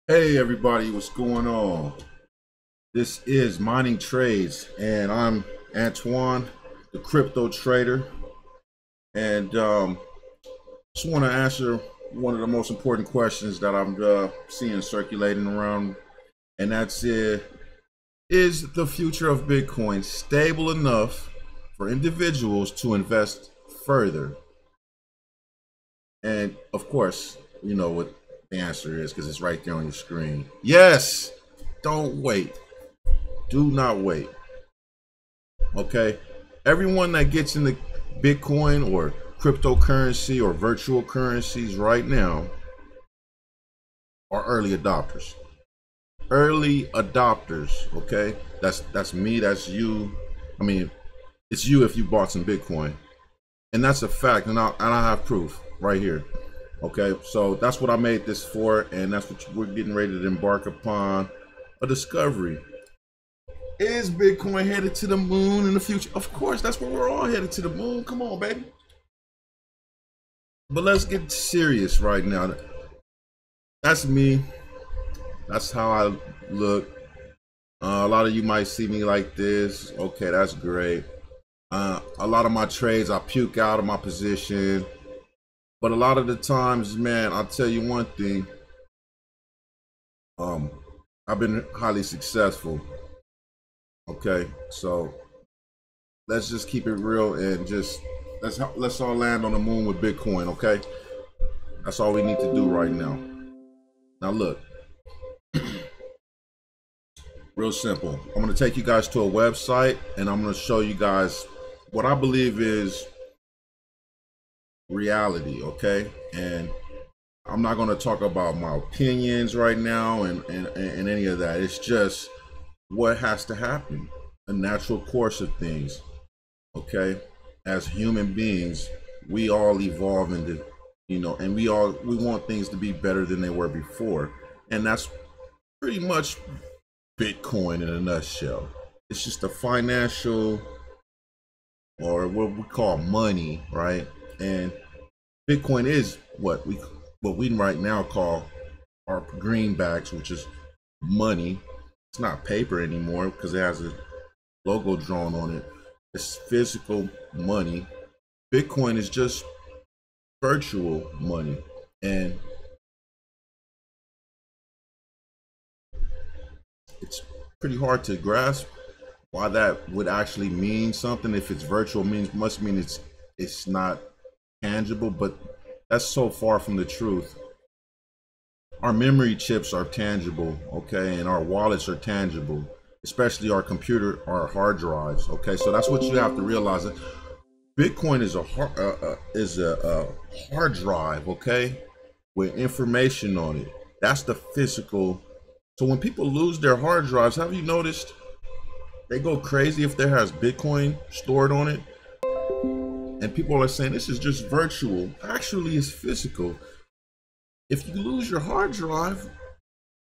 Hey everybody, what's going on? This is Mining Trades, and I'm Antoine, the crypto trader, and just want to answer one of the most important questions that I'm seeing circulating around, and that's is the future of Bitcoin stable enough for individuals to invest further? And of course, you know what the answer is because it's right there on your screen. Yes! Don't wait. Do not wait. Okay? Everyone that gets into Bitcoin or cryptocurrency or virtual currencies right now are early adopters. Early adopters, okay? That's me, that's you. I mean, it's you if you bought some Bitcoin. And that's a fact, and I have proof right here. Okay, so that's what I made this for, and that's what we're getting ready to embark upon, a discovery. Is Bitcoin headed to the moon in the future? Of course, that's where we're all headed, to the moon. Come on, baby. But let's get serious right now. That's me. That's how I look. A lot of you might see me like this. Okay, that's great. A lot of my trades, I puke out of my position. But a lot of the times, man, I'll tell you one thing. Um, I've been highly successful. Okay, so let's just keep it real and just let's all land on the moon with Bitcoin. Okay, that's all we need to do right now. Now look, real simple. I'm going to take you guys to a website and I'm going to show you guys what I believe is reality. Okay, and I'm not going to talk about my opinions right now and any of that. It's just what has to happen, a natural course of things. Okay, as human beings, we all evolve into, and we want things to be better than they were before, and that's pretty much Bitcoin in a nutshell. It's just a financial, or what we call money, right? And Bitcoin is what we right now call our greenbacks, which is money. It's not paper anymore because it has a logo drawn on it. It's physical money. Bitcoin is just virtual money. And it's pretty hard to grasp why that would actually mean something. If it's virtual, must mean it's not tangible, but that's so far from the truth. Our memory chips are tangible, okay, and our wallets are tangible, especially our hard drives, okay. So that's what you have to realize. Bitcoin is a hard drive, okay, with information on it. That's the physical. So when people lose their hard drives, have you noticed they go crazy if there has Bitcoin stored on it? And people are saying this is just virtual. Actually, it's physical. If you lose your hard drive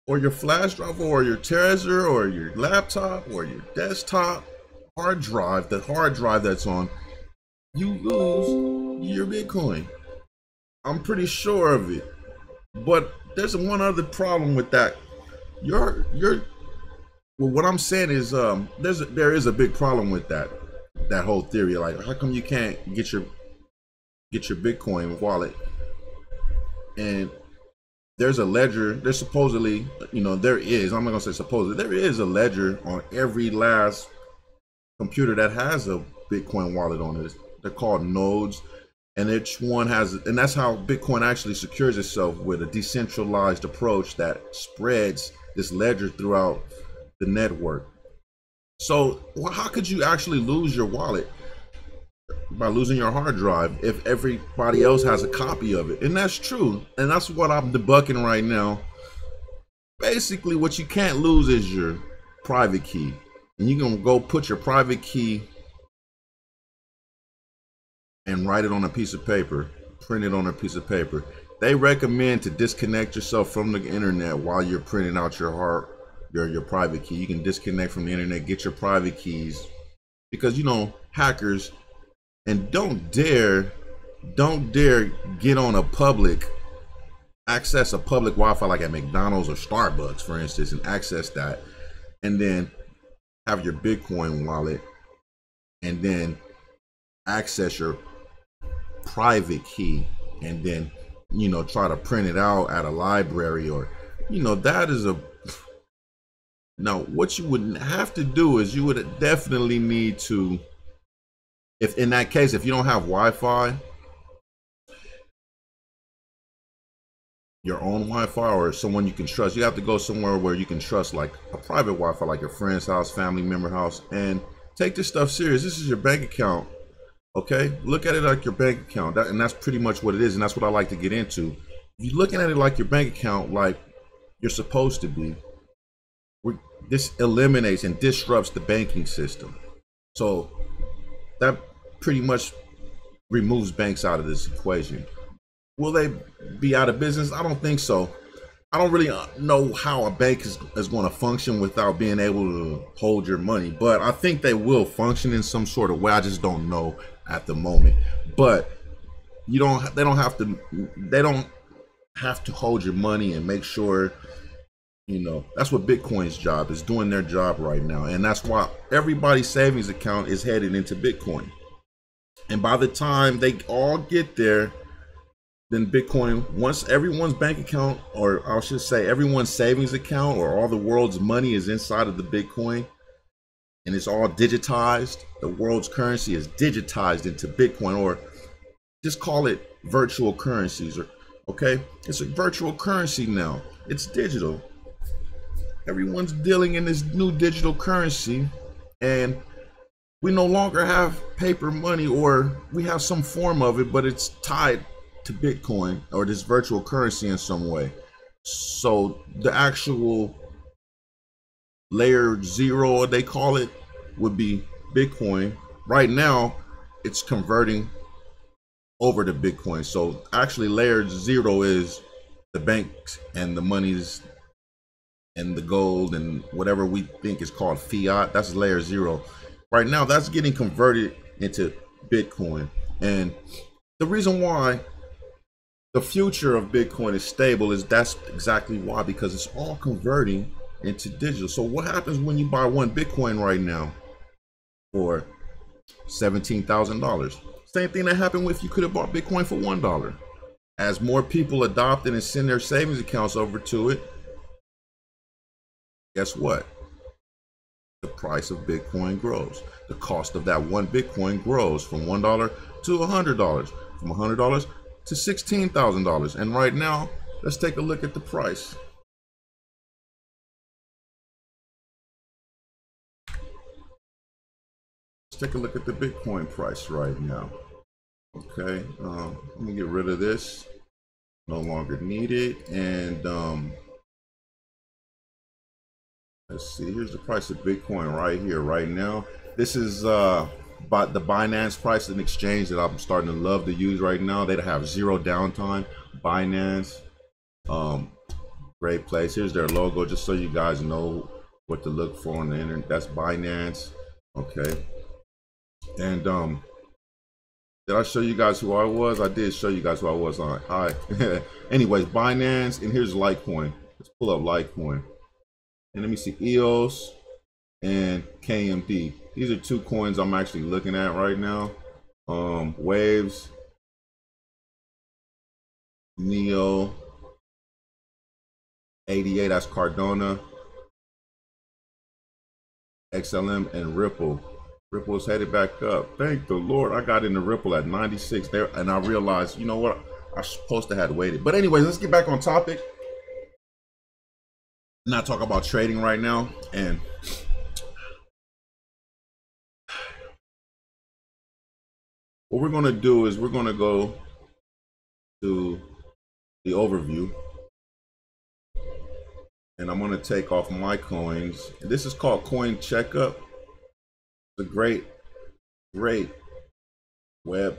or your flash drive or your Trezor or your laptop or your desktop hard drive, the hard drive that's on, you lose your Bitcoin. I'm pretty sure of it. But there's one other problem with that. Well, what I'm saying is there is a big problem with that whole theory. Like, how come you can't get your Bitcoin wallet? And there's a ledger. There's supposedly, there is. I'm not gonna say supposedly. There is a ledger on every last computer that has a Bitcoin wallet on it. They're called nodes, and each one has, and that's how Bitcoin actually secures itself, with a decentralized approach that spreads this ledger throughout the network. So, how could you actually lose your wallet by losing your hard drive if everybody else has a copy of it? And that's true, and that's what I'm debugging right now. Basically, what you can't lose is your private key, and you're gonna go put your private key and write it on a piece of paper, print it on a piece of paper. They recommend to disconnect yourself from the internet while you're printing out your private key. You can disconnect from the internet, get your private keys, because hackers. And don't dare get on a public access a public Wi-Fi like at McDonald's or Starbucks, for instance, and access that, and then have your Bitcoin wallet, and then access your private key, and then try to print it out at a library, or that is a now what you would have to do is you would definitely need to, if in that case, if you don't have Wi-Fi, your own Wi-Fi or someone you can trust, you have to go somewhere where you can trust, like a private Wi-Fi, like your friend's house, family member house, and take this stuff serious. This is your bank account. Okay, look at it like your bank account, and that's pretty much what it is, and that's what I like to get into. If you're looking at it like your bank account, like you're supposed to be, this eliminates and disrupts the banking system. So that pretty much removes banks out of this equation. Will they be out of business? I don't think so. I don't really know how a bank is going to function without being able to hold your money, but I think they will function in some sort of way. I just don't know at the moment. But they don't have to hold your money and make sure, that's what Bitcoin's job is, doing their job right now. And that's why everybody's savings account is headed into Bitcoin. And by the time they all get there, then Bitcoin, once everyone's bank account, or I should say everyone's savings account, or all the world's money is inside of the Bitcoin, and it's all digitized, the world's currency is digitized into Bitcoin, or just call it virtual currencies, or okay, it's a virtual currency now. It's digital. Everyone's dealing in this new digital currency, and we no longer have paper money, or we have some form of it, but it's tied to Bitcoin or this virtual currency in some way. So the actual layer 0, they call it, would be Bitcoin. Right now it's converting over to Bitcoin. So actually layer 0 is the banks and the monies and the gold and whatever we think is called fiat. That's layer 0. Right now that's getting converted into Bitcoin. And the reason why the future of Bitcoin is stable is that's exactly why, because it's all converting into digital. So what happens when you buy one Bitcoin right now for $17,000? Same thing that happened if you could have bought Bitcoin for $1. As more people adopt it and send their savings accounts over to it, guess what? The price of Bitcoin grows. The cost of that one Bitcoin grows from $1 to $100, from $100 to $16,000. And right now, let's take a look at the price. Let's take a look at the Bitcoin price right now. Okay, let me get rid of this. No longer needed. And let's see, here's the price of Bitcoin right here, right now. This is but the Binance price, an exchange that I'm starting to love to use right now. They have zero downtime. Binance, great place. Here's their logo, just so you guys know what to look for on the internet. That's Binance. Okay. And did I show you guys who I was? I did show you guys who I was on. Hi. Anyways, Binance, and here's Litecoin. Let's pull up Litecoin. And let me see, EOS and KMD. These are two coins I'm actually looking at right now. Waves, Neo, 88, that's Cardona, XLM, and Ripple. Ripple is headed back up. Thank the Lord. I got into Ripple at 96 there, and I realized, you know what? I was supposed to have waited. But anyways, let's get back on topic. Not talk about trading right now. And what we're going to do is we're going to go to the overview. And I'm going to take off my coins. This is called Coin Checkup. It's a great web-based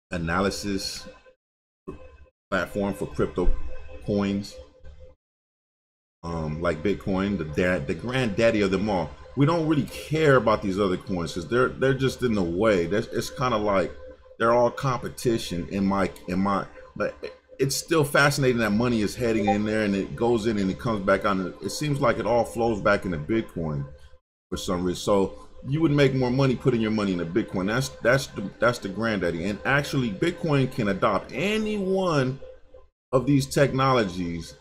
analysis platform for crypto coins, like Bitcoin, the granddaddy of them all. We don't really care about these other coins because they're just in the way. It's kind of like they're all competition but it's still fascinating that money is heading in there and it goes in and it comes back on. It seems like it all flows back into Bitcoin for some reason. So you would make more money putting your money into Bitcoin. That's the granddaddy. And actually, Bitcoin can adopt any one of these technologies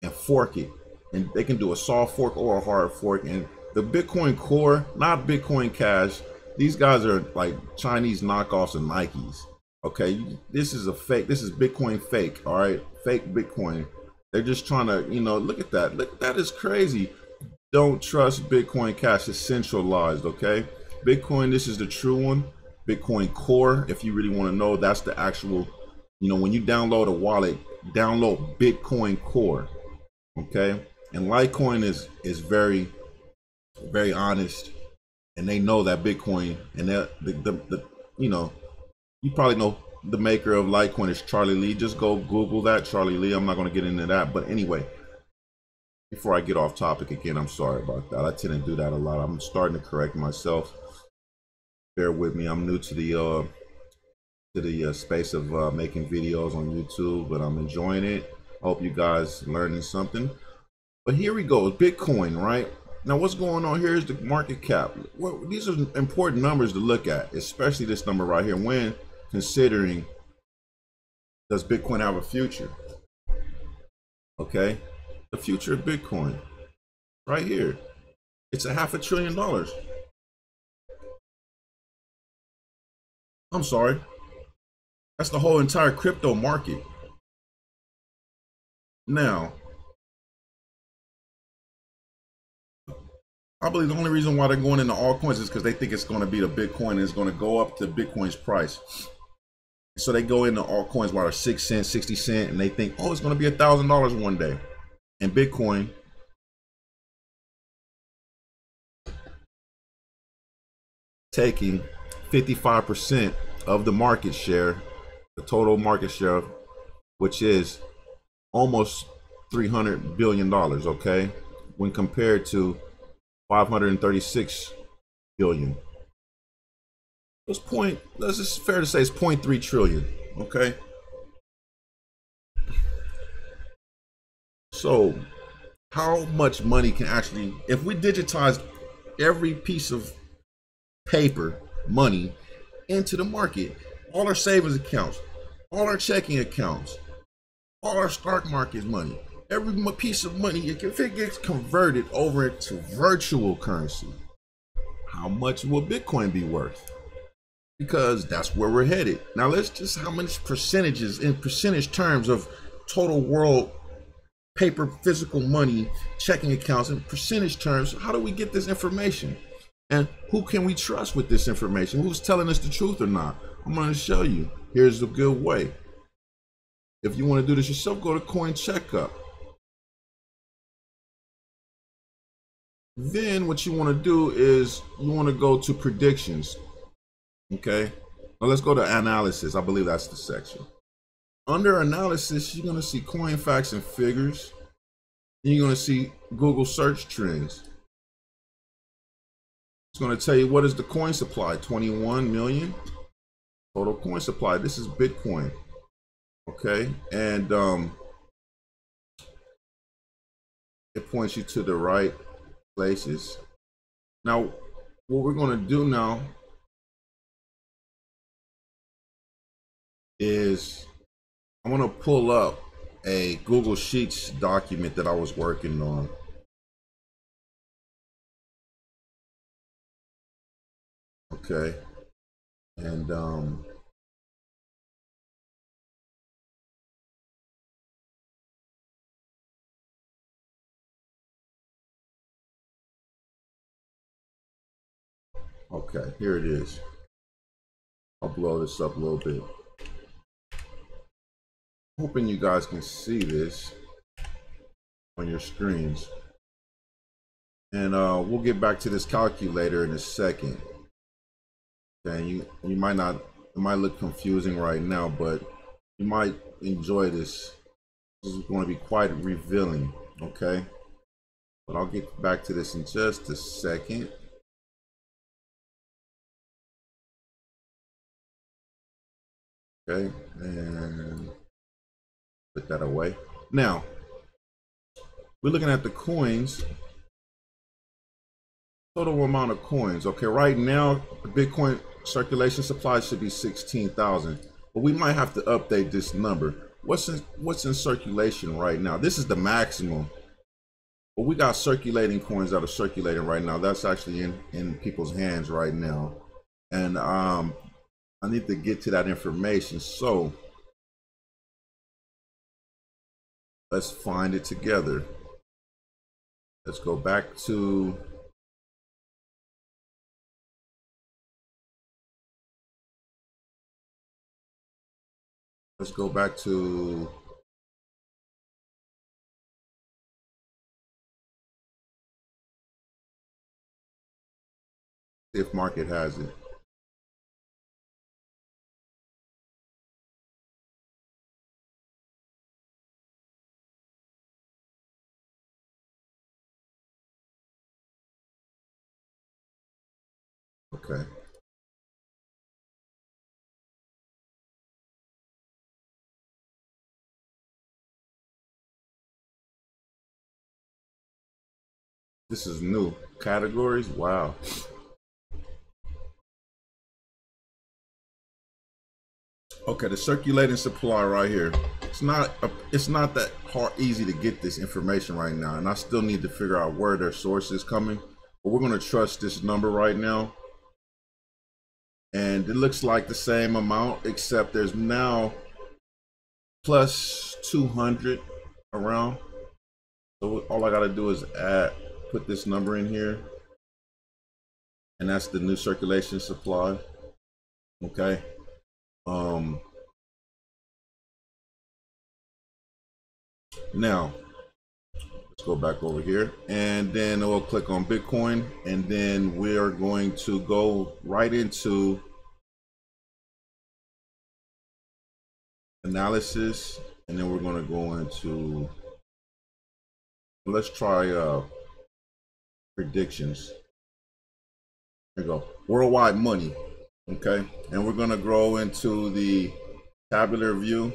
and fork it, and they can do a soft fork or a hard fork. And the Bitcoin Core, not Bitcoin Cash, these guys are like Chinese knockoffs of Nikes. Okay, this is a fake. This is Bitcoin fake. All right, fake Bitcoin. They're just trying to, look at that. Look, that is crazy. Don't trust Bitcoin Cash. It's centralized. Okay, Bitcoin. This is the true one. Bitcoin Core. If you really want to know, that's the actual. When you download a wallet, download Bitcoin Core. Okay, and Litecoin is very, very honest, and they know that Bitcoin and the you probably know the maker of Litecoin is Charlie Lee. Just go Google that, Charlie Lee. I'm not going to get into that, but anyway, before I get off topic again, I'm sorry about that. I tend to do that a lot. I'm starting to correct myself. Bear with me. I'm new to the space of making videos on YouTube, but I'm enjoying it. Hope you guys learning something. But here we go, Bitcoin, right? Now what's going on here is the market cap. Well, these are important numbers to look at, especially this number right here when considering, does Bitcoin have a future? Okay, the future of Bitcoin, right here. It's a $500 billion. I'm sorry. That's the whole entire crypto market. Now, I believe the only reason why they're going into altcoins is because they think it's going to be the Bitcoin and it's going to go up to Bitcoin's price. So they go into altcoins while they're 6 cents, 60 cents, and they think, oh, it's going to be $1,000 one day. And Bitcoin taking 55% of the market share, the total market share, which is almost $300 billion, okay? When compared to 536 billion. Let's just fair to say it's 0.3 trillion, okay? So how much money can actually, if we digitized every piece of paper money into the market, all our savings accounts, all our checking accounts, all our stock market money, every piece of money, if it gets converted over into virtual currency, how much will Bitcoin be worth? Because that's where we're headed. Now let's just, how much percentages in percentage terms of total world paper physical money, checking accounts in percentage terms, how do we get this information? And who can we trust with this information? Who's telling us the truth or not? I'm going to show you. Here's a good way. If you want to do this yourself, go to Coin Checkup. Then what you want to do is you want to go to predictions. Okay. Now let's go to analysis. I believe that's the section. Under analysis, you're going to see coin facts and figures. Then you're going to see Google search trends. It's going to tell you what is the coin supply, 21 million total coin supply. This is Bitcoin. Okay. And it points you to the right places. Now, what we're going to do now is I'm going to pull up a Google Sheets document that I was working on. Okay. And okay, here it is. I'll blow this up a little bit. Hoping you guys can see this on your screens. And we'll get back to this calculator in a second. Okay, you might not, it might look confusing right now, but you might enjoy this. This is going to be quite revealing, okay? But I'll get back to this in just a second. Okay, and put that away. Now, we're looking at the coins, total amount of coins. Okay, right now, the Bitcoin circulation supply should be 16,000, but we might have to update this number. What's in circulation right now? This is the maximum. But we got circulating coins that are circulating right now. That's actually in people's hands right now. And I need to get to that information. So let's find it together. Let's go back to see if market has it. Okay. This is new. Categories? Wow. Okay, the circulating supply right here. It's not that easy to get this information right now, and I still need to figure out where their source is coming. But we're gonna trust this number right now. And it looks like the same amount, except there's now plus 200 around. So all I gotta do is put this number in here, and that's the new circulation supply. Okay. Now let's go back over here, and then we'll click on Bitcoin, and then we are going to go right into analysis, and then we're going to go into, let's try predictions. Here we go. Worldwide money. Okay, and we're going to go into the tabular view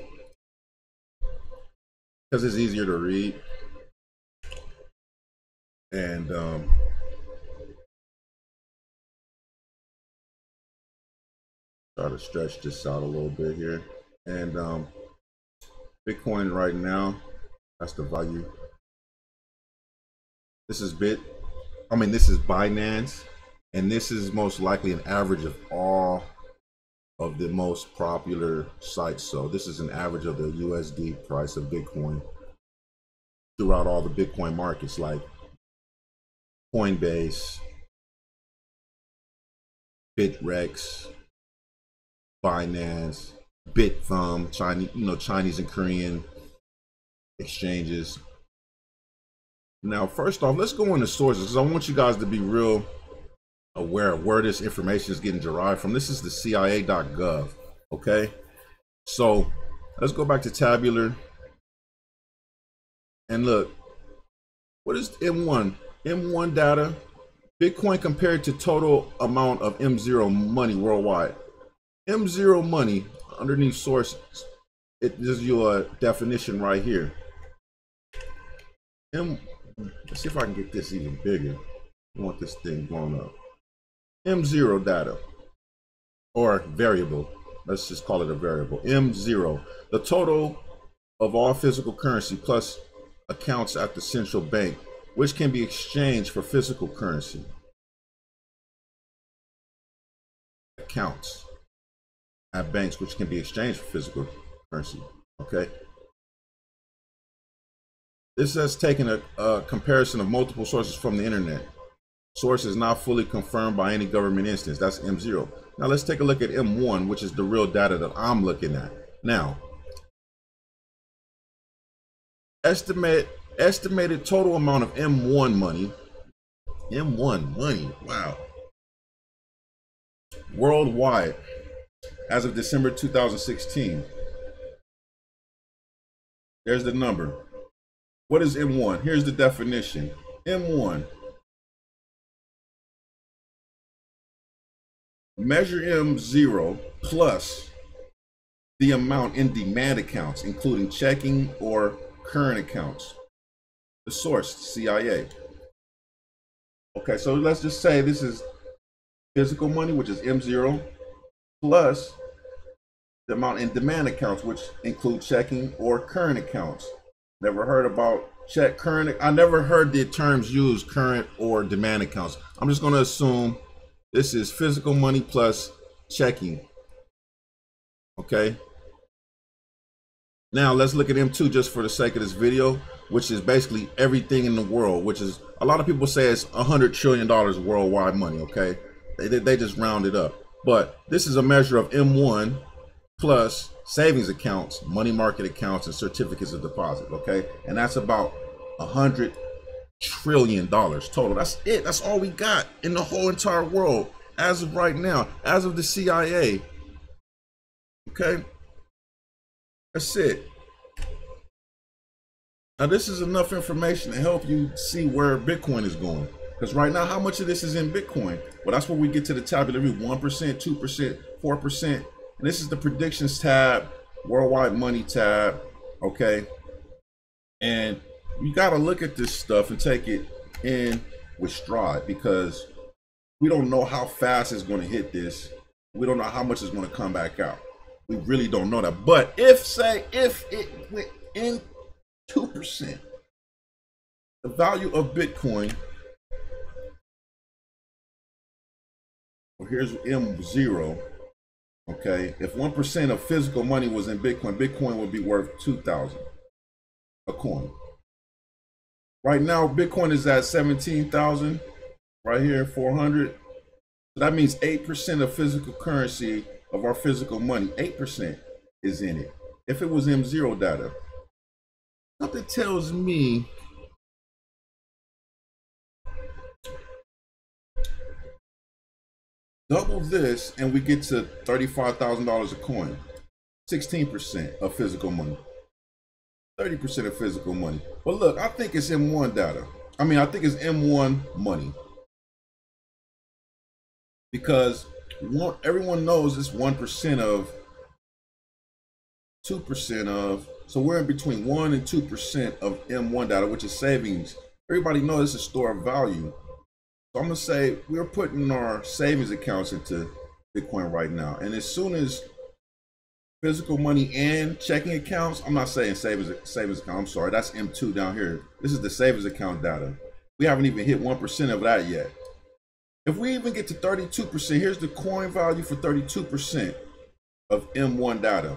because it's easier to read. And try to stretch this out a little bit here. And Bitcoin right now, that's the value. This is this is Binance, and this is most likely an average of all of the most popular sites. So this is an average of the USD price of Bitcoin throughout all the Bitcoin markets like Coinbase, Bitrex, Binance, Bitfum, Chinese and Korean exchanges. Now, first off, let's go into sources because I want you guys to be real aware of where this information is getting derived from. This is the CIA.gov. Okay, so let's go back to tabular and look. What is M1? M1 data, Bitcoin compared to total amount of M0 money worldwide. M0 money underneath sources, it gives you a definition right here. Let's see if I can get this even bigger. I want this thing blown up. M0 data, or variable. Let's just call it a variable. M0, the total of all physical currency plus accounts at the central bank, which can be exchanged for physical currency. Accounts at banks which can be exchanged for physical currency. Okay. This has taken a comparison of multiple sources from the internet. Source is not fully confirmed by any government instance. That's M0. Now let's take a look at M1, which is the real data that I'm looking at. Now, estimated total amount of M1 money. M1 money, wow. Worldwide, as of December 2016. There's the number. What is M1? Here's the definition. M1. Measure M0 plus the amount in demand accounts, including checking or current accounts. The source, CIA. Okay, so let's just say this is physical money, which is M0, plus the amount in demand accounts, which include checking or current accounts. Never heard about check current. I never heard the terms used, current or demand accounts. I'm just going to assume this is physical money plus checking. Okay. Now let's look at M2 just for the sake of this video, which is basically everything in the world, which is a lot of people say it's $100 trillion worldwide money. Okay. They just round it up. But this is a measure of M1 plus savings accounts, money market accounts, and certificates of deposit. Okay. And that's about $100 trillion total. That's it. That's all we got in the whole entire world as of right now, as of the CIA. Okay. That's it. Now this is enough information to help you see where Bitcoin is going. Because right now, how much of this is in Bitcoin? Well, that's where we get to the tabular view, 1%, 2%, 4%. And this is the predictions tab, worldwide money tab, okay? And you gotta look at this stuff and take it in with stride, because we don't know how fast it's gonna hit this. We don't know how much is gonna come back out. We really don't know that. But if it went in 2%, the value of Bitcoin, well, here's M0, okay? If 1% of physical money was in Bitcoin, Bitcoin would be worth 2,000 a coin. Right now, Bitcoin is at 17,000, right here, 400. So that means 8% of physical currency of our physical money, 8% is in it. If it was M0 data, something tells me double this and we get to $35,000 a coin, 16% of physical money, 30% of physical money. But look, I think it's M1 data. I mean, I think it's M1 money, because everyone knows it's 1% of 2% of, so we're in between 1 and 2% of M1 data, which is savings. Everybody knows it's a store of value. So I'm gonna say we're putting our savings accounts into Bitcoin right now. And as soon as physical money and checking accounts, I'm not saying savings account, I'm sorry, that's M2 down here. This is the savings account data. We haven't even hit 1% of that yet. If we even get to 32%, here's the coin value for 32% of M1 data.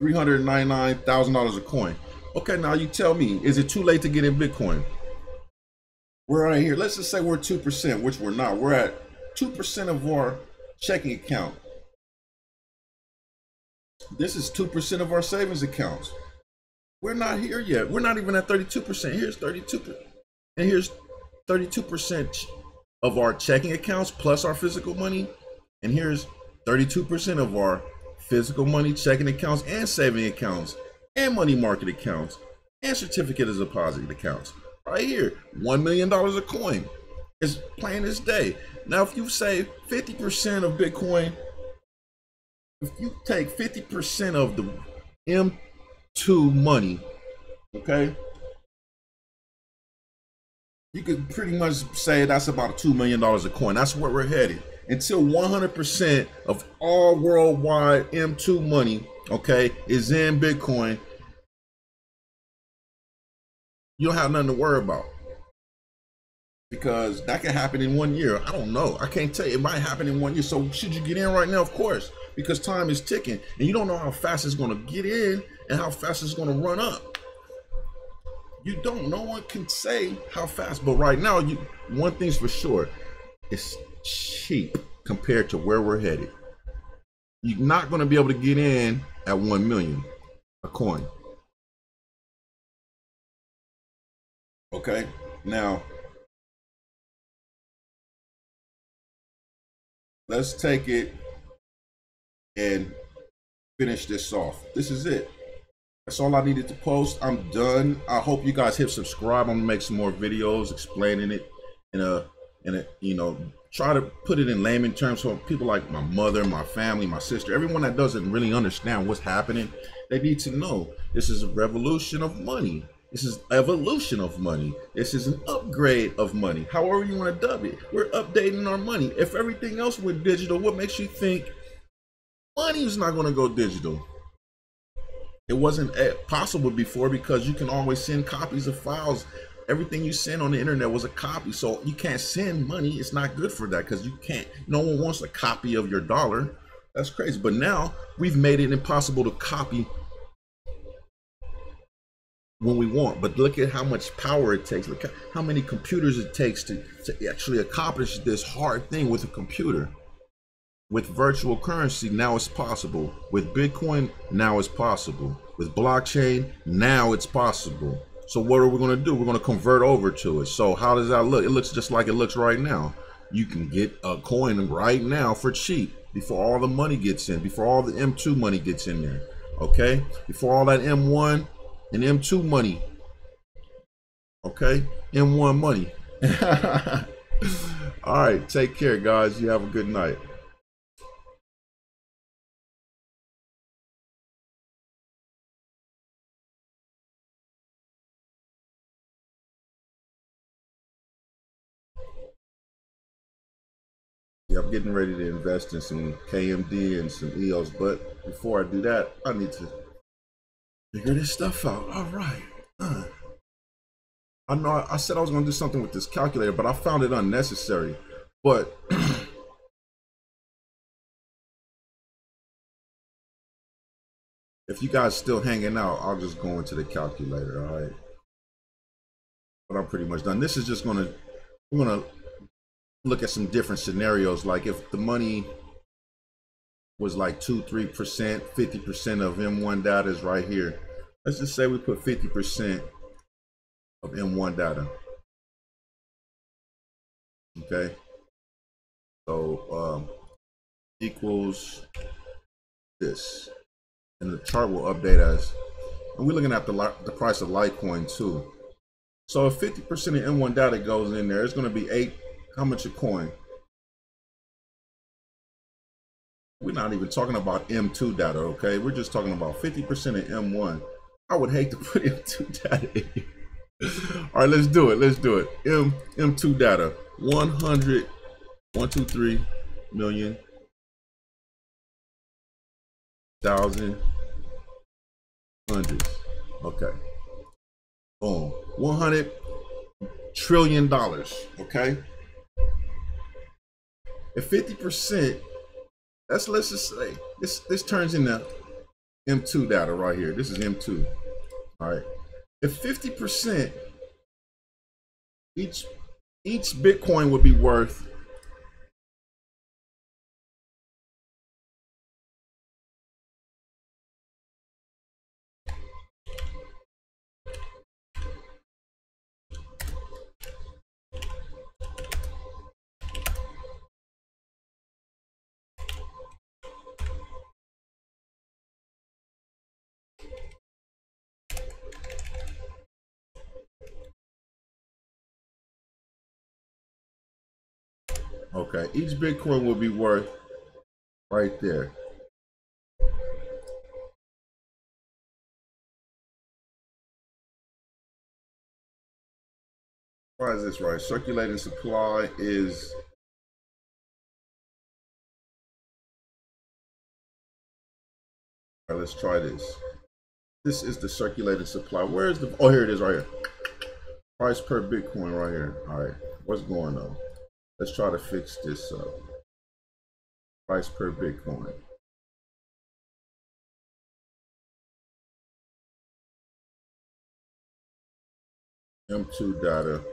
$399,000 a coin. Okay, now you tell me, is it too late to get in Bitcoin? We're right here. Let's just say we're 2%, which we're not. We're at 2% of our checking account. This is 2% of our savings accounts. We're not here yet. We're not even at 32%. Here's 32%. And here's 32% of our checking accounts plus our physical money. And here's 32% of our physical money, checking accounts, and saving accounts, and money market accounts, and certificate of deposit accounts. Right here, $1 million a coin. It's plain as day. Now, if you say 50% of Bitcoin, if you take 50% of the M2 money, okay, you could pretty much say that's about $2 million a coin. That's where we're headed. Until 100% of all worldwide M2 money, okay, is in Bitcoin, you don't have nothing to worry about. Because that can happen in 1 year. I don't know. I can't tell you. It might happen in 1 year. So should you get in right now? Of course, because time is ticking and you don't know how fast it's going to get in and how fast it's going to run up. You don't. No one can say how fast. But right now, one thing's for sure. It's cheap compared to where we're headed. You're not going to be able to get in at 1 million a coin. Okay. Now, let's take it and finish this off. This is it. That's all I needed to post. I'm done. I hope you guys hit subscribe. I'm gonna make some more videos explaining it in a try to put it in layman terms for people like my mother, my family, my sister, everyone that doesn't really understand what's happening. They need to know this is a revolution of money. This is evolution of money. This is an upgrade of money. However you want to dub it. We're updating our money. If everything else were digital, what makes you think money is not going to go digital? It wasn't possible before because you can always send copies of files. Everything you send on the internet was a copy, so you can't send money. It's not good for that because you can't. No one wants a copy of your dollar. That's crazy. But now we've made it impossible to copy when we want. But look at how much power it takes. Look at how many computers it takes to actually accomplish this hard thing with a computer. With virtual currency, now it's possible. With Bitcoin, now it's possible. With blockchain, now it's possible. So what are we going to do? We're going to convert over to it. So how does that look? It looks just like it looks right now. You can get a coin right now for cheap before all the money gets in, before all the M2 money gets in there. Okay? Before all that M1 and M2 money. Okay? M1 money. All right. Take care, guys. You have a good night. Yeah, I'm getting ready to invest in some KMD and some EOS, but before I do that, I need to figure this stuff out. All right. I know I said I was going to do something with this calculator, but I found it unnecessary. But if you guys still hanging out, I'll just go into the calculator, all right? But I'm pretty much done. This is just we're going to look at some different scenarios. Like if the money was like 2-3%, 50% of M1 data is right here. Let's just say we put 50% of M1 data. Okay, so equals this, and the chart will update us. And we're looking at the price of Litecoin too. So if 50% of M1 data goes in there, it's going to be how much a coin? We're not even talking about M2 data, okay? We're just talking about 50% of M1. I would hate to put M2 data in. All right, let's do it. Let's do it. M2 data, 100, 123 million, thousand, hundreds. Okay. Boom. 100 trillion dollars. Okay. If 50%, let's just say this turns into M2 data right here. This is M2. All right. If 50%, each Bitcoin would be worth okay. Each Bitcoin would be worth right there. Why is this right? Circulating supply is all right, let's try this. This is the circulating supply. Where is the here it is right here. Price per Bitcoin right here. All right. What's going on? Let's try to fix this up. Price per Bitcoin. M2 data.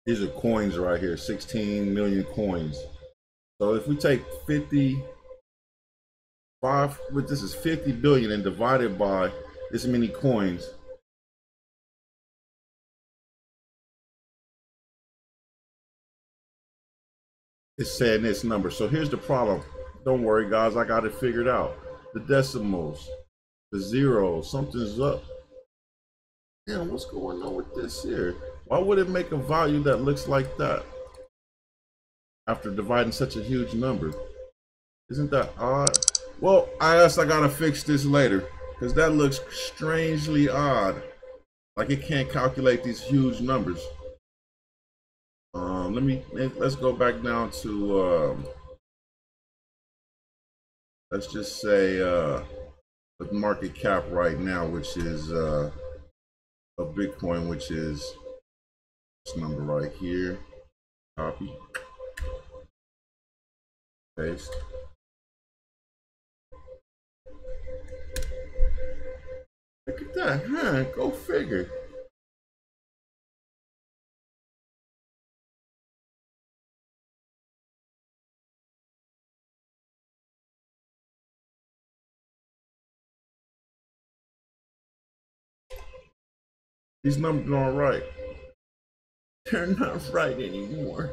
These are coins right here, 16 million coins. So if we take 55, this is 50 billion and divided by this many coins, it's saying this number. So here's the problem. Don't worry, guys, I got it figured out. The decimals, the zeros, something's up. Damn, what's going on with this here? Why would it make a value that looks like that after dividing such a huge number? Isn't that odd? Well, I guess I gotta fix this later because that looks strangely odd. Like it can't calculate these huge numbers. Let's go back down to let's just say the market cap right now, which is of Bitcoin, which is this number right here. Copy, paste. Look at that, huh? Go figure. These numbers aren't right. They're not right anymore.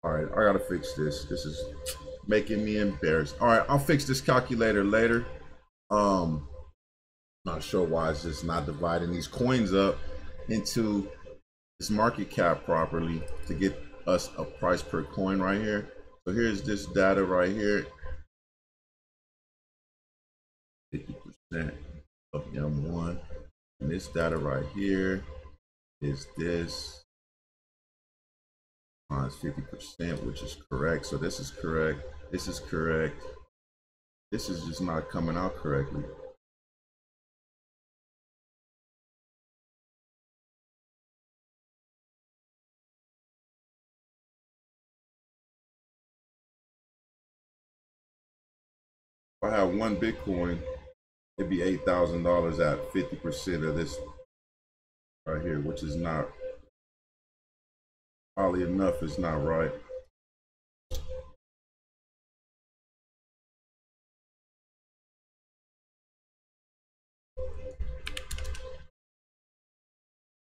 All right, I gotta fix this. This is making me embarrassed. All right, I'll fix this calculator later. Not sure why it's just not dividing these coins up into this market cap properly to get us a price per coin right here. So here's this data right here. 50% of M1. And this data right here is this minus 50%, which is correct. So this is correct. This is correct. This is just not coming out correctly. If I have one Bitcoin, it'd be $8,000 at 50% of this right here, which is not, oddly enough, it's not right.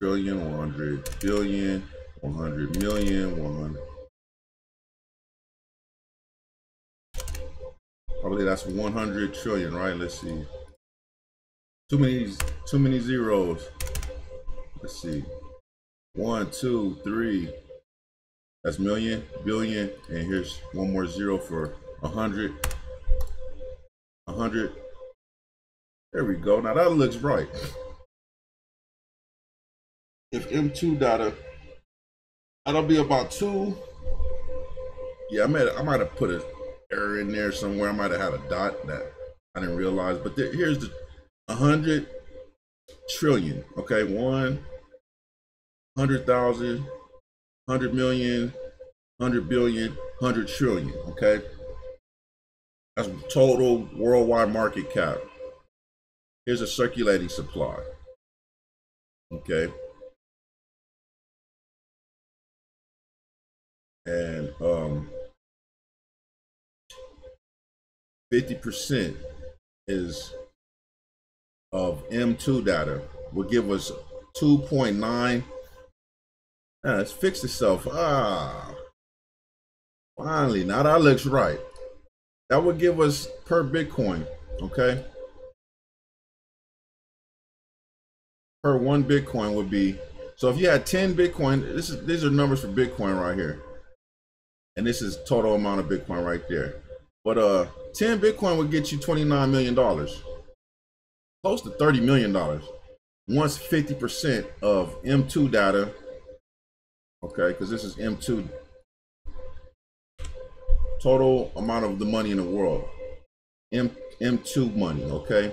Trillion, 100 billion, 100 million, 100. Probably that's 100 trillion, right? Let's see. Too many zeros. Let's see. 1, 2, 3. That's million, billion, and here's one more zero for 100. 100. There we go. Now that looks right. If M2 data, that'll be about 2. Yeah, I might have put an error in there somewhere. I might have had a dot that I didn't realize. But here's the 100 trillion. Okay, 100,000, 100 million, 100 billion, 100 trillion. Okay, that's total worldwide market cap. Here's a circulating supply. Okay, and 50% is of M2 data will give us 2.9. It's fixed itself. Finally, now that looks right. That would give us per Bitcoin, okay? Per one Bitcoin would be, so if you had 10 Bitcoin, these are numbers for Bitcoin right here. And this is total amount of Bitcoin right there. But 10 Bitcoin would get you $29 million. Close to $30 million. Once 50% of M2 data, okay, because this is M2, total amount of the money in the world. M2 money, okay?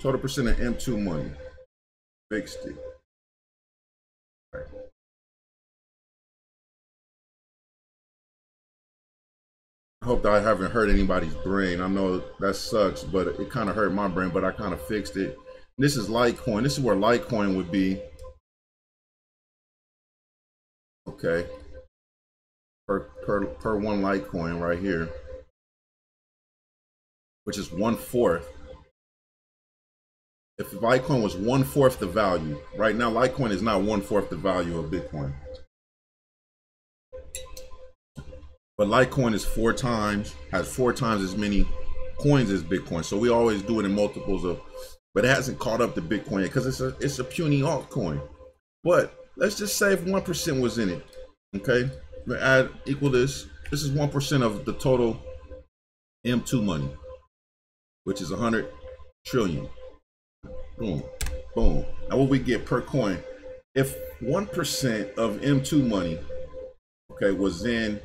Total percent of M2 money. Fixed it. Right. hope that I haven't hurt anybody's brain. I know that sucks, but it kind of hurt my brain, but I kind of fixed it. This is Litecoin. This is where Litecoin would be. Okay. Per one Litecoin right here, which is 1/4. If Litecoin was 1/4 the value, right now Litecoin is not 1/4 the value of Bitcoin. But Litecoin is has four times as many coins as Bitcoin. So we always do it in multiples of, but it hasn't caught up to Bitcoin yet because it's a puny altcoin. But let's just say if 1% was in it, okay? We add equal this. This is 1% of the total M2 money, which is 100 trillion. Boom, boom. Now what we get per coin, if 1% of M2 money, okay, was in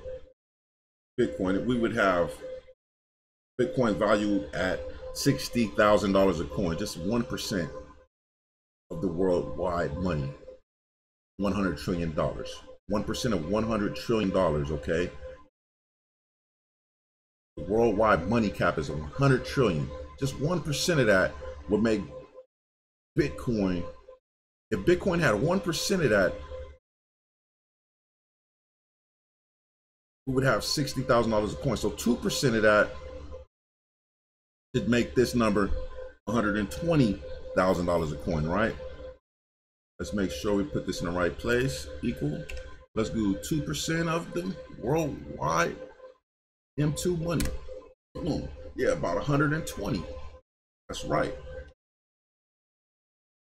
Bitcoin, we would have Bitcoin value at $60,000 a coin, just 1% of the worldwide money, $100 trillion. 1% of $100 trillion, okay? The worldwide money cap is 100 trillion. Just 1% of that would make Bitcoin, if Bitcoin had 1% of that, we would have $60,000 a coin. So 2% of that should make this number $120,000 a coin, right? Let's make sure we put this in the right place. Equal. Let's do 2% of the worldwide M2 money. Boom. Yeah, about 120. That's right.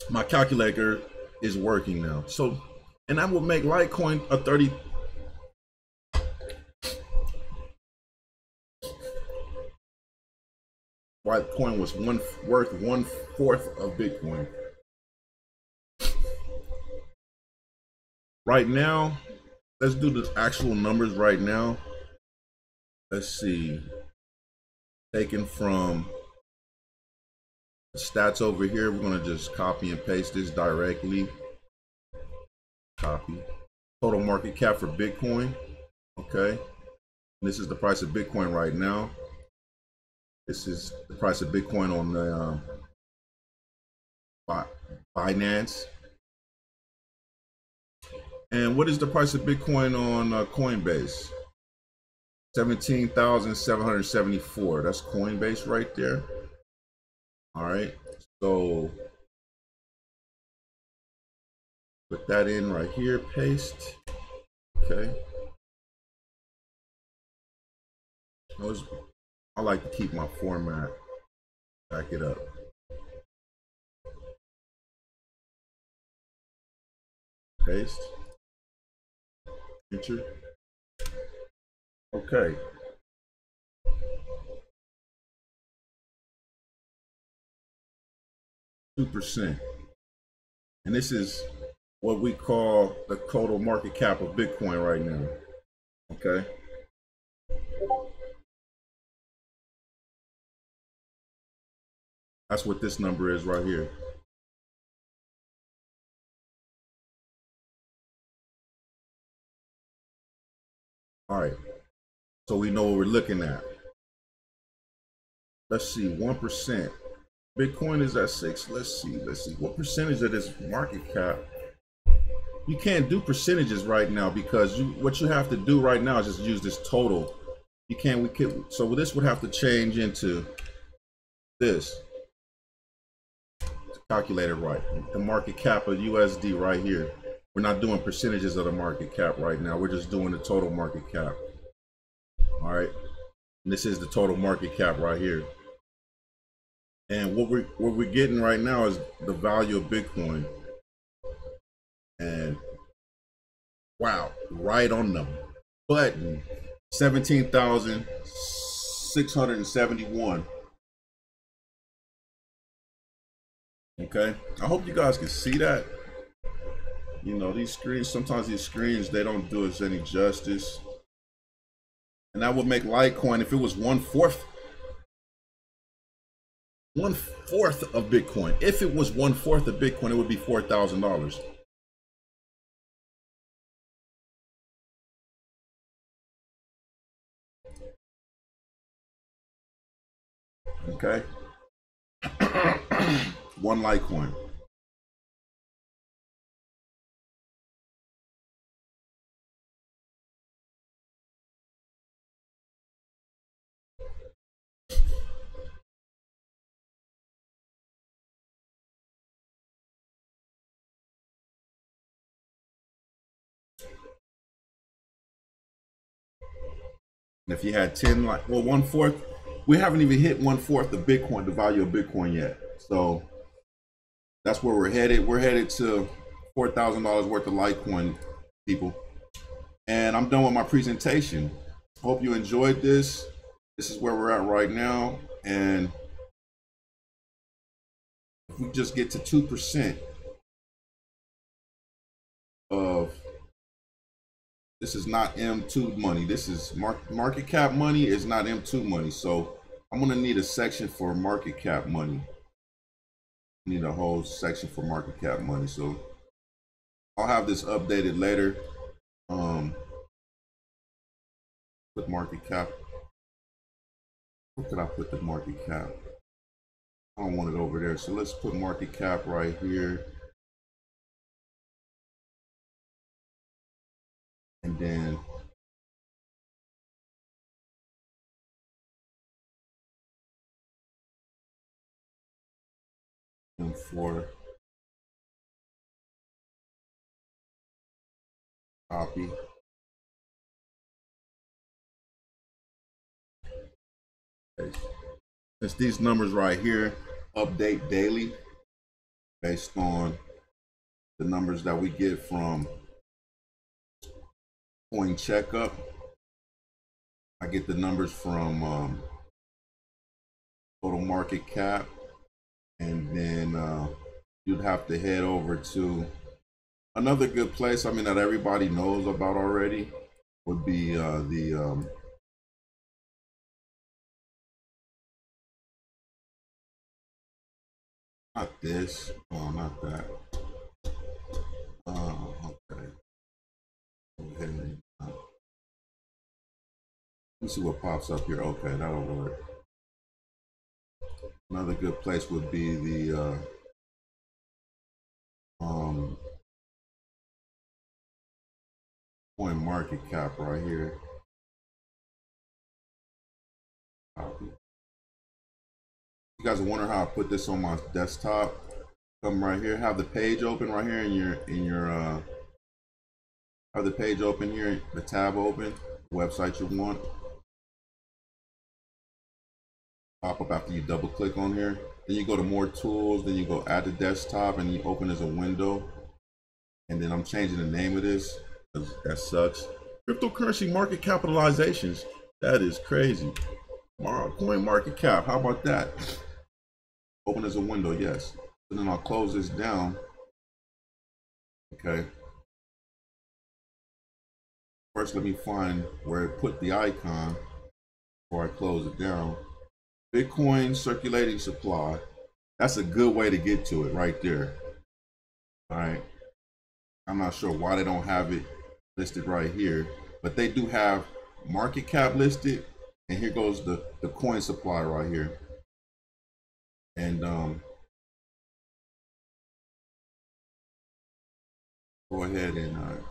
My calculator is working now. So, and that will make Litecoin a 30. Litecoin was worth 1/4 of Bitcoin. Right now, let's do the actual numbers right now. Let's see. Taken from the stats over here, we're going to just copy and paste this directly. Copy. Total market cap for Bitcoin. Okay. And this is the price of Bitcoin right now. This is the price of Bitcoin on the Binance. And what is the price of Bitcoin on Coinbase? 17,774. That's Coinbase right there. All right. So put that in right here, paste. Okay. I like to keep my format. Back it up. Paste. Enter. Okay. %. And this is what we call the total market cap of Bitcoin right now. Okay. That's what this number is right here. All right. So we know what we're looking at. Let's see, 1%. Bitcoin is at 6. Let's see. What percentage of this market cap? You can't do percentages right now because what you have to do right now is just use this total. You can't, so this would have to change into this. Calculated right. The market cap of USD right here. We're not doing percentages of the market cap right now. We're just doing the total market cap. All right. And this is the total market cap right here. And what we're getting right now is the value of Bitcoin. And wow, right on the button. 17,671. Okay, I hope you guys can see that. You know, these screens, sometimes these screens, they don't do us any justice. And that would make Litecoin, if it was 1/4 of Bitcoin. If it was 1/4 of Bitcoin, it would be $4,000. Okay. One Litecoin. And if you had 10, like, well, 1/4, we haven't even hit 1/4 of Bitcoin, the value of Bitcoin yet. So that's where we're headed. We're headed to $4,000 worth of Litecoin, people. And I'm done with my presentation. Hope you enjoyed this. This is where we're at right now. And if we just get to 2% of, this is not M2 money. This is market cap money, is not M2 money. So I'm gonna need a section for market cap money. I need a whole section for market cap money. So I'll have this updated later. Put market cap. Where could I put the market cap? I don't want it over there. So let's put market cap right here. And then M4, copy. Okay. Since these numbers right here update daily based on the numbers that we get from Coin Checkup. I get the numbers from total market cap, and then you'd have to head over to another good place. I mean, that everybody knows about already would be not this, oh, not that. Okay. Go ahead and, let me see what pops up here. Okay, that'll work. Another good place would be the coin market cap right here. Copy. You guys are wondering how I put this on my desktop? Come right here, have the page open right here in your have the page open here, the tab open, website you want. Pop up after you double click on here. Then you go to more tools, then you go add the desktop, and you open as a window. And then I'm changing the name of this because that sucks. Cryptocurrency market capitalizations. That is crazy. Coin market cap. How about that? Open as a window, yes. And then I'll close this down. Okay. First, let me find where it put the icon before I close it down. Bitcoin circulating supply. That's a good way to get to it right there. All right. I'm not sure why they don't have it listed right here, but they do have market cap listed. And here goes the coin supply right here. And go ahead and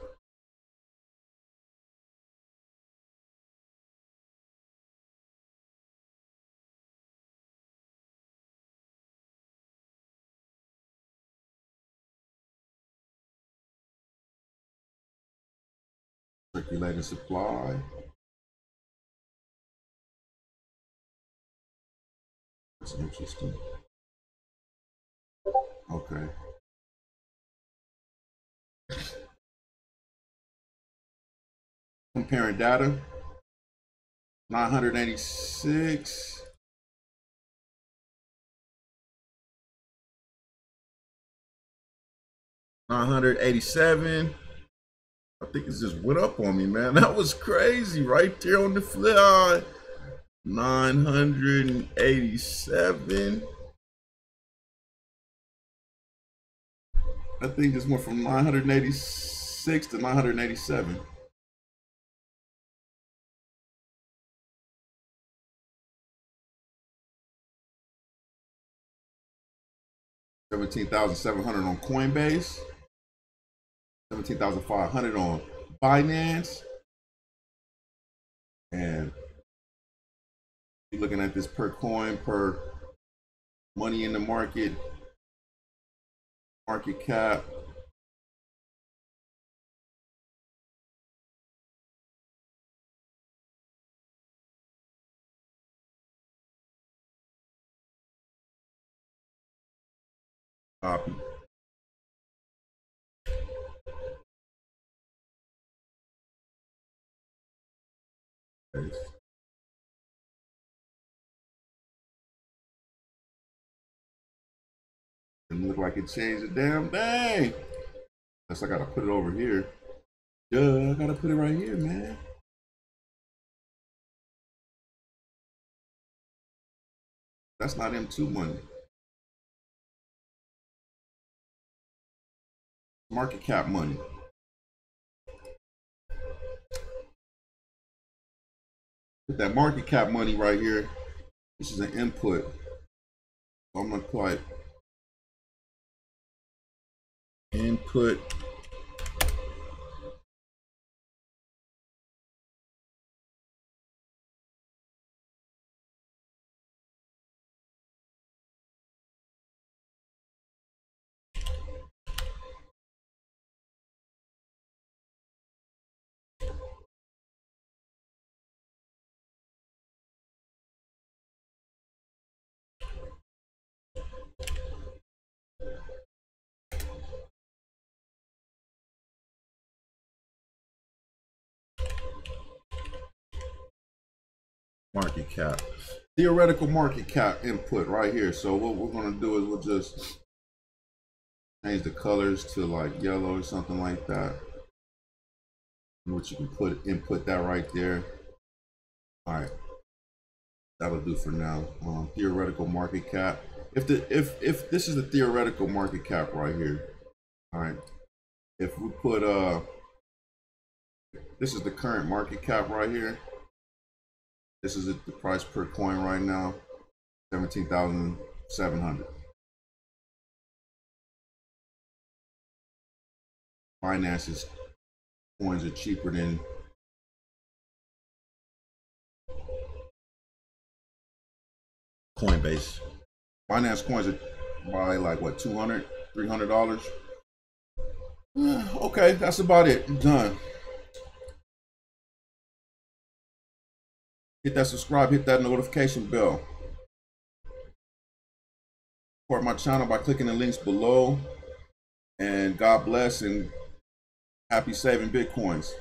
circulating supply. That's interesting. Okay. Comparing data. 986. 987. I think it just went up on me, man. That was crazy right there on the flip. 987. I think just went from 986 to 987. 17,700 on Coinbase, 17,500 on Binance, and you're looking at this per coin, per money in the market, market cap. Copy. Paste. It look like it changed the damn thing. Unless I gotta put it over here. Duh, I gotta put it right here, man. That's not M2 money. Market cap money. Put that market cap money right here. This is an input. So I'm gonna put input market cap. Theoretical market cap input right here. So what we're gonna do is we'll just change the colors to like yellow or something like that. Which you can put input that right there. All right, that'll do for now. Theoretical market cap. If this is the theoretical market cap right here, all right. If we put this is the current market cap right here. This is the price per coin right now, 17,700. Binance's coins are cheaper than Coinbase. Binance coins are by like what, $200, $300. Okay, that's about it. I'm done. Hit that subscribe, hit that notification bell. Support my channel by clicking the links below. And God bless and happy saving Bitcoins.